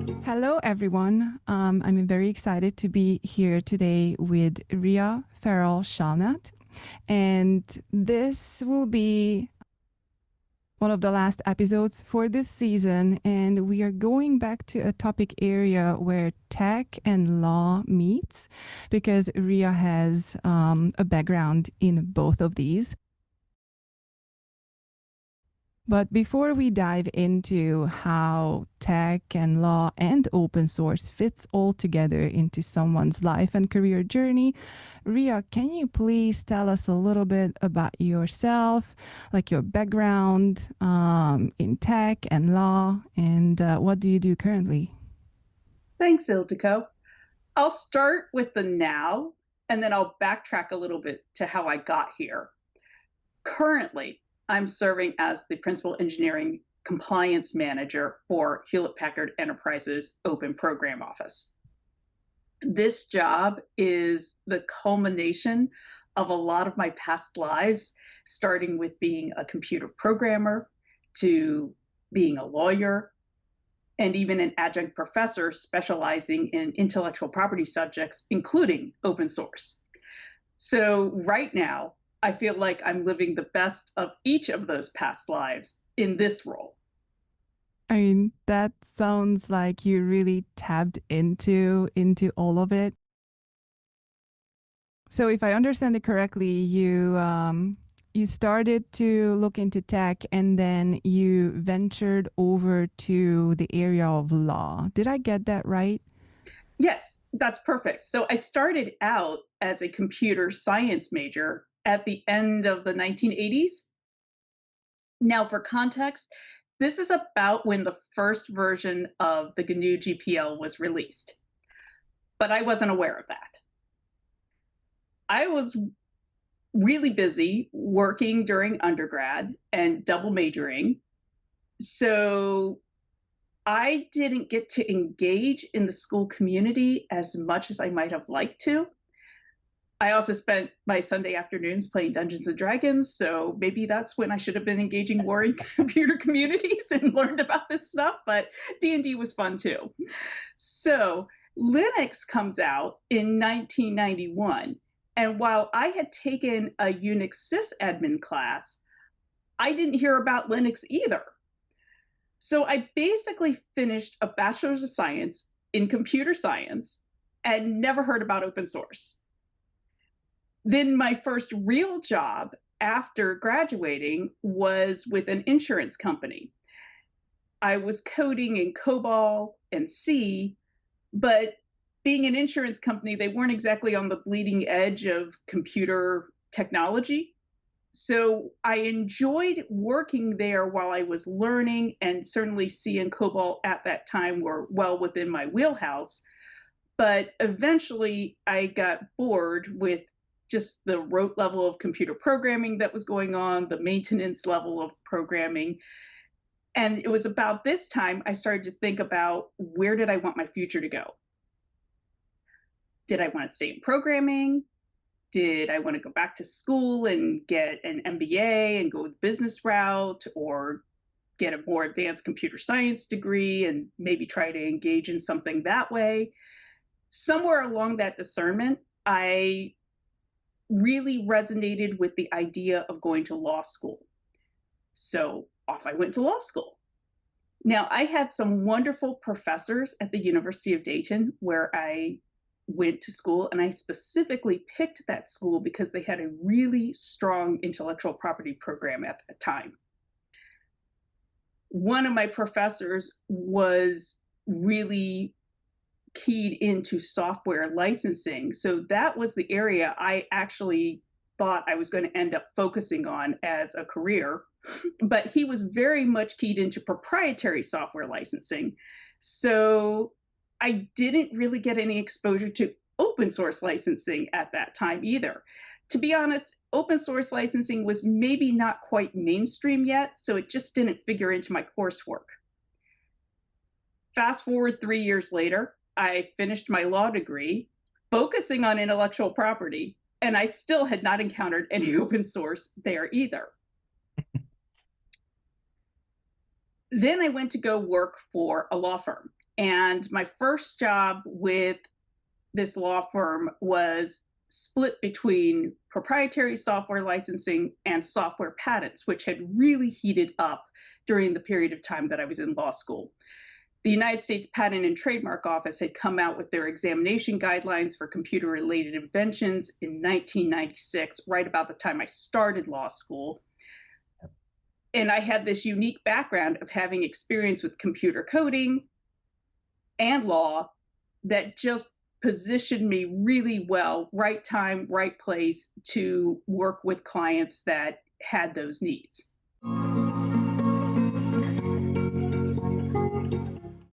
Hello, everyone. I'm very excited to be here today with Ria Farrell Schalnat. And this will be one of the last episodes for this season. And we are going back to a topic area where tech and law meets, because Ria has a background in both of these. But before we dive into how tech and law and open source fits all together into someone's life and career journey, Ria, can you please tell us a little bit about yourself, like your background in tech and law, and what do you do currently? Thanks, Ildiko. I'll start with the now, and then I'll backtrack a little bit to how I got here. Currently, I'm serving as the Principal Engineering Compliance Manager for Hewlett-Packard Enterprise's Open Program Office. This job is the culmination of a lot of my past lives, starting with being a computer programmer to being a lawyer, and even an adjunct professor specializing in intellectual property subjects, including open source. So right now, I feel like I'm living the best of each of those past lives in this role. I mean, that sounds like you really tapped into all of it. So if I understand it correctly, you started to look into tech and then you ventured over to the area of law. Did I get that right? Yes, that's perfect. So I started out as a computer science major at the end of the 1980s. Now, for context, this is about when the first version of the GNU GPL was released, but I wasn't aware of that. I was really busy working during undergrad and double majoring, so I didn't get to engage in the school community as much as I might have liked to. I also spent my Sunday afternoons playing Dungeons and Dragons, so maybe that's when I should have been engaging more in computer communities and learned about this stuff, but D&D was fun too. So Linux comes out in 1991, and while I had taken a Unix sysadmin class, I didn't hear about Linux either. So I basically finished a bachelor's of science in computer science and never heard about open source. Then my first real job after graduating was with an insurance company. I was coding in COBOL and C, but being an insurance company, they weren't exactly on the bleeding edge of computer technology. So I enjoyed working there while I was learning, and certainly C and COBOL at that time were well within my wheelhouse. But eventually I got bored with just the rote level of computer programming that was going on, the maintenance level of programming. And it was about this time I started to think about, where did I want my future to go? Did I want to stay in programming? Did I want to go back to school and get an MBA and go the business route, or get a more advanced computer science degree and maybe try to engage in something that way? Somewhere along that discernment, I really resonated with the idea of going to law school. So off I went to law school. Now, I had some wonderful professors at the University of Dayton where I went to school, and I specifically picked that school because they had a really strong intellectual property program at the time. One of my professors was really keyed into software licensing. So that was the area I actually thought I was going to end up focusing on as a career. But he was very much keyed into proprietary software licensing. So I didn't really get any exposure to open source licensing at that time either. To be honest, open source licensing was maybe not quite mainstream yet, so it just didn't figure into my coursework. Fast forward 3 years later, I finished my law degree, focusing on intellectual property, and I still had not encountered any open source there either. Then I went to go work for a law firm. And my first job with this law firm was split between proprietary software licensing and software patents, which had really heated up during the period of time that I was in law school. The United States Patent and Trademark Office had come out with their examination guidelines for computer-related inventions in 1996, right about the time I started law school. And I had this unique background of having experience with computer coding and law that just positioned me really well, right time, right place, to work with clients that had those needs.